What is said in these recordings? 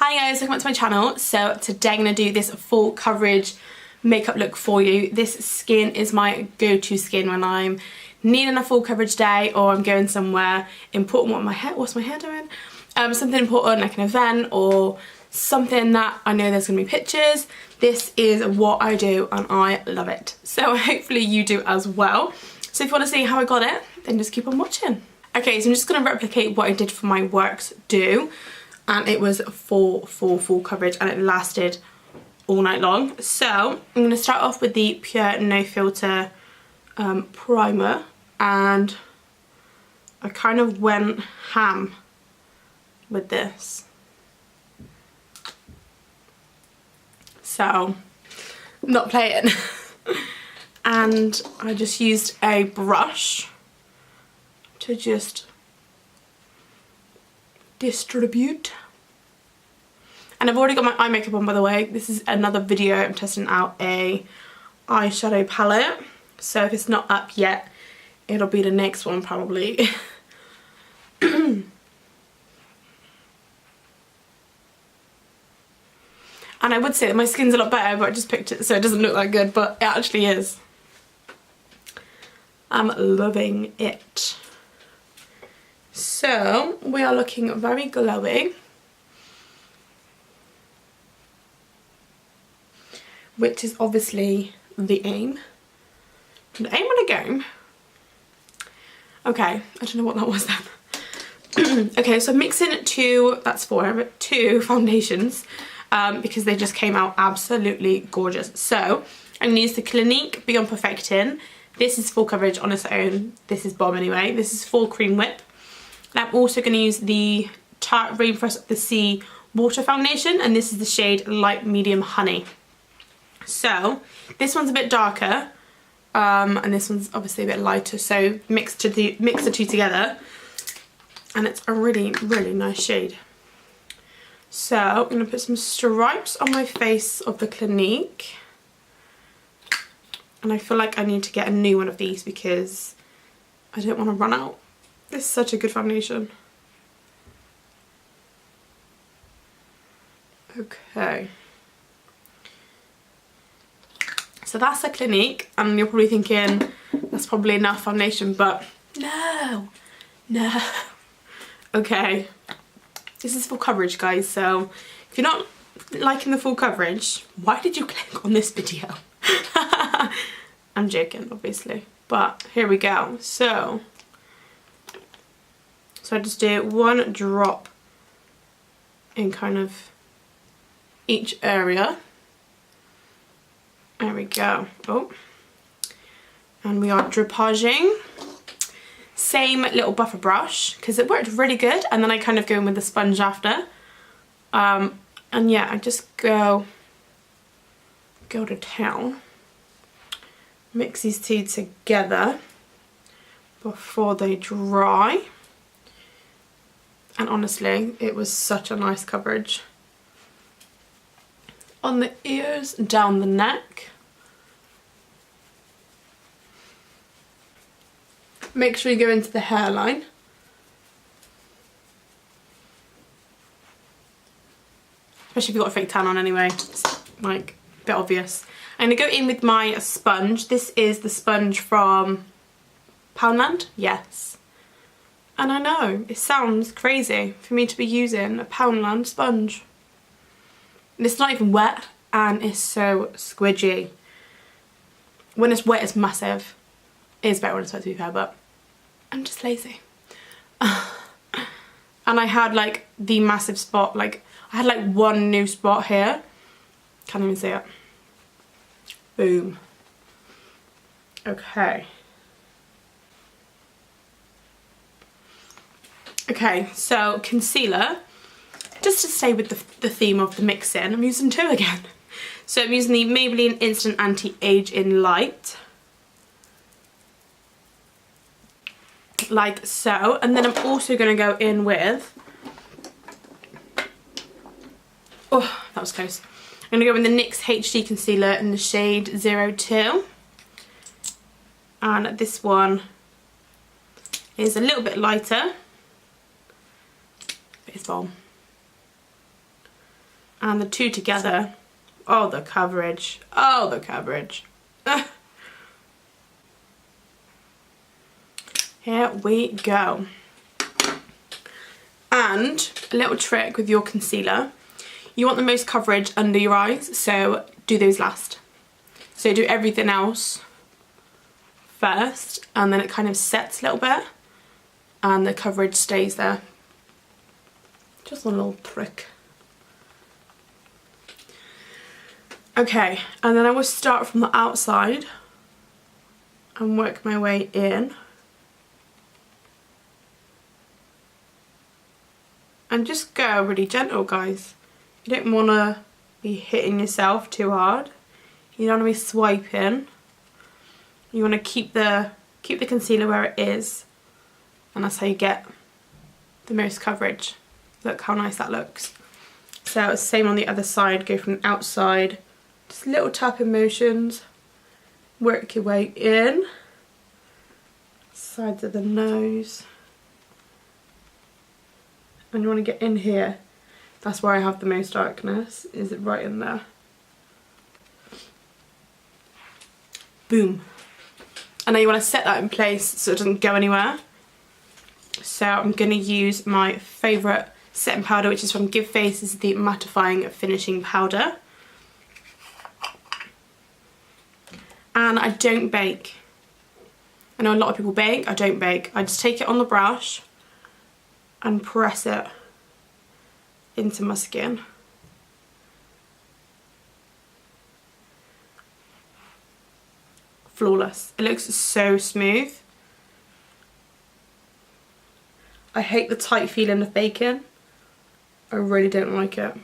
Hi guys, welcome back to my channel. So today I'm going to do this full coverage makeup look for you. This skin is my go-to skin when I'm needing a full coverage day or I'm going somewhere important. What's my hair doing? Something important like an event or something that I know there's going to be pictures. This is what I do and I love it. So hopefully you do as well. So if you want to see how I got it, then just keep on watching. Okay, so I'm just going to replicate what I did for my works do. And it was full coverage and it lasted all night long. So I'm going to start off with the Pure No Filter primer, and I kind of went ham with this. So I'm not playing. And I just used a brush to just distribute. And I've already got my eye makeup on, by the way. This is another video. I'm testing out a eyeshadow palette, so if it's not up yet it'll be the next one probably. And I would say that my skin's a lot better, but I just picked it so it doesn't look that good, but it actually is. I'm loving it. So we are looking very glowy, which is obviously the aim. The aim and a game. Okay, I don't know what that was then. Okay, so I'm mixing two foundations because they just came out absolutely gorgeous. So I'm going to use the Clinique Beyond Perfecting. This is full coverage on its own. This is bomb anyway. This is full Creamwhip. And I'm also going to use the Tarte Rainforest of the Sea Water Foundation, and this is the shade Light Medium Honey. So this one's a bit darker, and this one's obviously a bit lighter. So mix the two together, and it's a really nice shade. So I'm going to put some stripes on my face of the Clinique, and I feel like I need to get a new one of these because I don't want to run out. This is such a good foundation. Okay. So that's the Clinique, and you're probably thinking that's probably enough foundation, but no. Okay. This is full coverage, guys, so if you're not liking the full coverage, why did you click on this video? I'm joking, obviously, but here we go. So I just do one drop in kind of each area. There we go. Oh, and we are dripaging. Same little buffer brush because it worked really good, and then I kind of go in with the sponge after. And yeah, I just go to town. Mix these two together before they dry. And honestly, it was such a nice coverage. On the ears, down the neck. Make sure you go into the hairline. Especially if you've got a fake tan on anyway. It's like a bit obvious. I'm going to go in with my sponge. This is the sponge from Poundland. Yes. And I know, it sounds crazy for me to be using a Poundland sponge. And it's not even wet, and it's so squidgy. When it's wet, it's massive. It is better when it's wet, to be fair, but I'm just lazy. And I had like the massive spot, like I had like one new spot here. Can't even see it. Boom. Okay. Okay, so concealer. Just to stay with the theme of the mixing, I'm using two again. So I'm using the Maybelline Instant Anti-Age in Light. Like so. And then I'm also going to go in with... Oh, that was close. I'm going to go in the NYX HD Concealer in the shade 02. And this one is a little bit lighter. It's bomb. And the two together, oh the coverage, oh the coverage. Here we go. And a little trick with your concealer, you want the most coverage under your eyes, so do those last. So do everything else first, and then it kind of sets a little bit and the coverage stays there. Just a little trick. Okay, and then I will start from the outside and work my way in. And just go really gentle, guys. You don't want to be hitting yourself too hard. You don't want to be swiping. You want to keep the concealer where it is, and that's how you get the most coverage. Look how nice that looks. So same on the other side, go from the outside, just little tapping motions, work your way in, sides of the nose, and you want to get in here. That's where I have the most darkness, is it right in there. Boom. And now you want to set that in place so it doesn't go anywhere. So I'm going to use my favourite setting powder, which is from Give Face. This is the Mattifying Finishing Powder. And I don't bake. I know a lot of people bake, I don't bake. I just take it on the brush and press it into my skin. Flawless. It looks so smooth. I hate the tight feeling of baking. I really don't like it.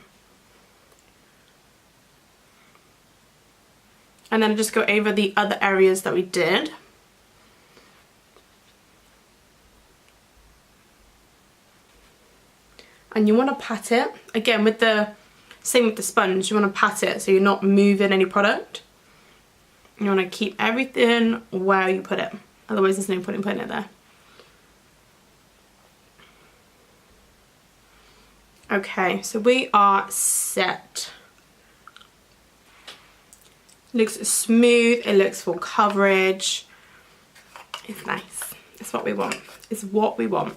And then just go over the other areas that we did. And you want to pat it. Again, with the same with the sponge, you want to pat it so you're not moving any product. You want to keep everything where you put it. Otherwise there's no point in putting it there. Okay, so we are set. Looks smooth, it looks full coverage. It's nice. It's what we want. It's what we want.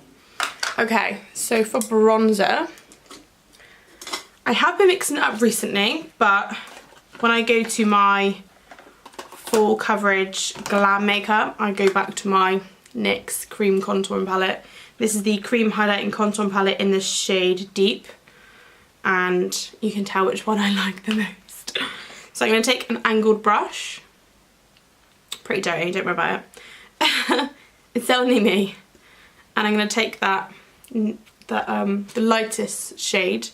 Okay, so for bronzer, I have been mixing it up recently, but when I go to my full coverage glam makeup, I go back to my NYX Cream Contouring Palette. This is the Cream Highlighting Contouring Palette in the shade Deep, and you can tell which one I like the most. So I'm going to take an angled brush. Pretty dirty, don't worry about it. It's only me. And I'm going to take the lightest shade.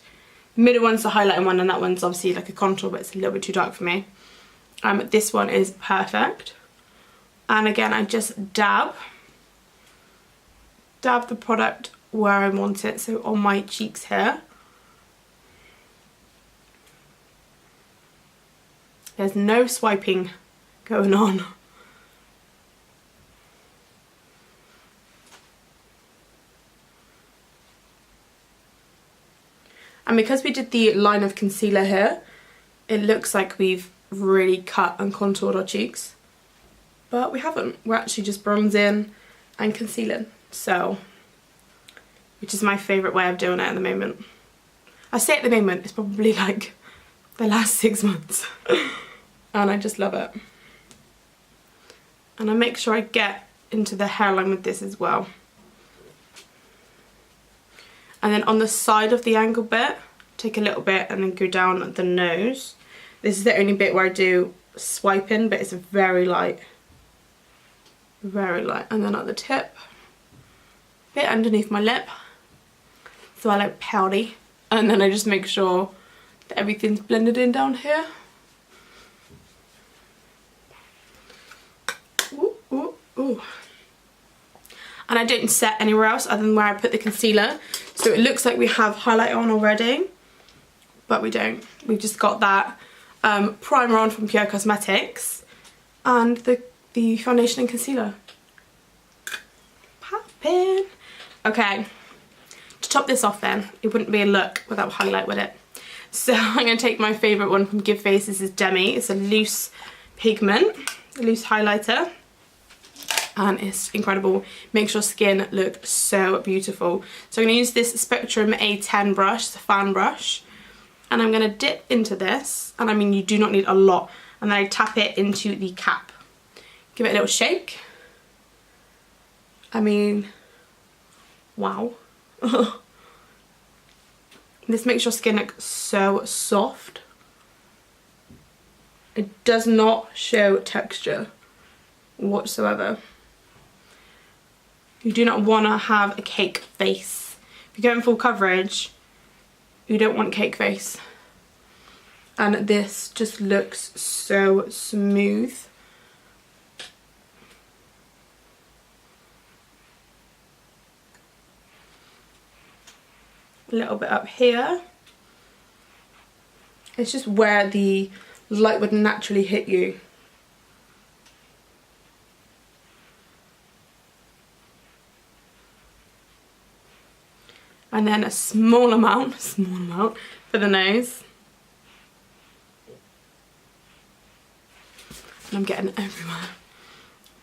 The middle one's the highlighting one, and that one's obviously like a contour, but it's a little bit too dark for me. This one is perfect. And again, I just dab the product where I want it, so on my cheeks here. There's no swiping going on. And because we did the line of concealer here, it looks like we've really cut and contoured our cheeks. But we haven't. We're actually just bronzing and concealing. So, which is my favourite way of doing it at the moment. I say at the moment, it's probably like the last 6 months. And I just love it. And I make sure I get into the hairline with this as well. And then on the side of the angle bit, take a little bit and then go down the nose. This is the only bit where I do swiping, but it's very light. Very light. And then at the tip, bit underneath my lip. So I like pouty. And then I just make sure that everything's blended in down here. Ooh, ooh, ooh. And I don't set anywhere else other than where I put the concealer. So it looks like we have highlight on already, but we don't. We've just got that primer on from Pure Cosmetics and the foundation and concealer. Poppin'. Okay, to top this off then, it wouldn't be a look without highlight, would it? So I'm going to take my favourite one from Give Face. This is Demi. It's a loose pigment, a loose highlighter. And it's incredible. Makes your skin look so beautiful. So I'm going to use this Spectrum A10 brush, it's a fan brush. And I'm going to dip into this. And I mean, you do not need a lot. And then I tap it into the cap. Give it a little shake. I mean, wow. This makes your skin look so soft. It does not show texture whatsoever. You do not want to have a cake face. If you're going full coverage, you don't want cake face. And this just looks so smooth. A little bit up here. It's just where the light would naturally hit you. And then a small amount for the nose. And I'm getting it everywhere.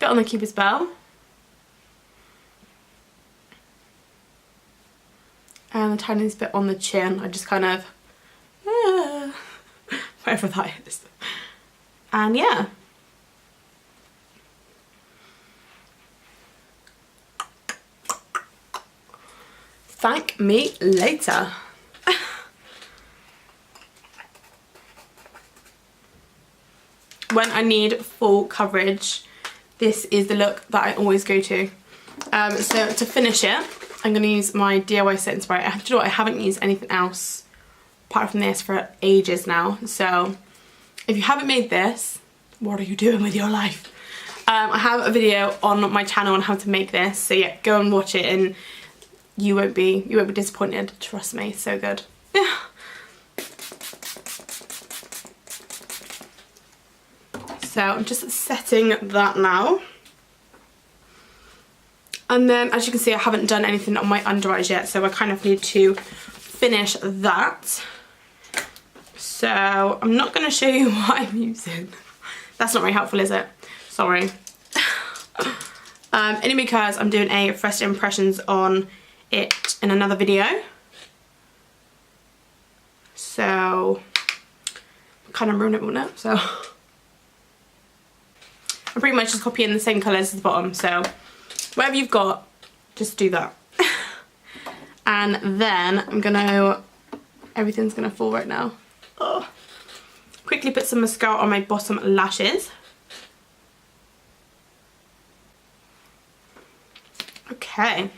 Bit on the Cupid's bow. And the tiniest bit on the chin. I just kind of, wherever that is. And yeah. Thank me later. When I need full coverage, this is the look that I always go to. So to finish it, I'm going to use my DIY setting spray. Do you know what? I haven't used anything else apart from this for ages now. So if you haven't made this, what are you doing with your life? I have a video on my channel on how to make this. So yeah, go and watch it and you won't be disappointed. Trust me, so good. Yeah. So I'm just setting that now. And then, as you can see, I haven't done anything on my under eyes yet, so I kind of need to finish that. So I'm not going to show you what I'm using. That's not very helpful, is it? Sorry. Only because I'm doing a first impressions on it in another video. So I'm kind of ruining it, won't it? So I'm pretty much just copying the same colours as the bottom, so whatever you've got, just do that. And then I'm gonna, everything's gonna fall right now. Oh. Quickly put some mascara on my bottom lashes. Okay,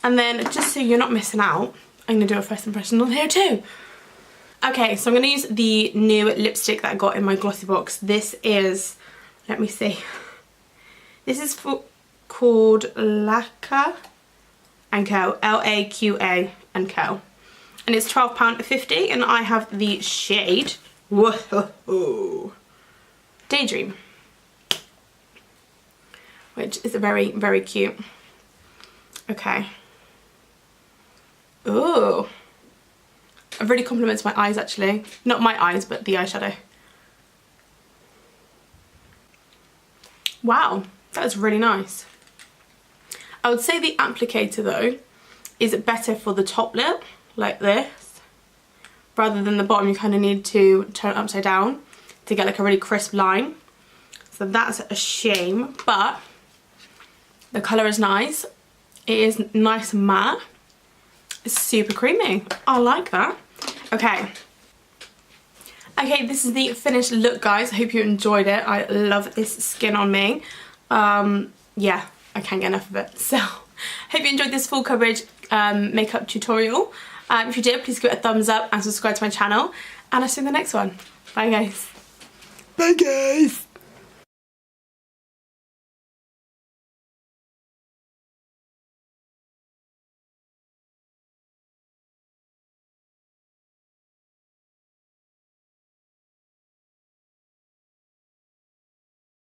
and then just so you're not missing out, I'm gonna do a first impression on here too. Okay, so I'm gonna use the new lipstick that I got in my glossy box. This is, let me see. This is called LAQA and Co. LAQA and Co. And it's £12.50 and I have the shade, whoa, Daydream. Which is very, very cute. Okay. Ooh. It really compliments my eyes actually. Not my eyes, but the eyeshadow. Wow, that is really nice. I would say the applicator though is better for the top lip, like this. Rather than the bottom, you kind of need to turn it upside down to get like a really crisp line. So that's a shame, but the colour is nice. It is nice and matte. It's super creamy. I like that. Okay. Okay, this is the finished look, guys. I hope you enjoyed it. I love this skin on me. Yeah, I can't get enough of it. So, hope you enjoyed this full coverage makeup tutorial. If you did, please give it a thumbs up and subscribe to my channel. And I'll see you in the next one. Bye, guys. Bye, guys.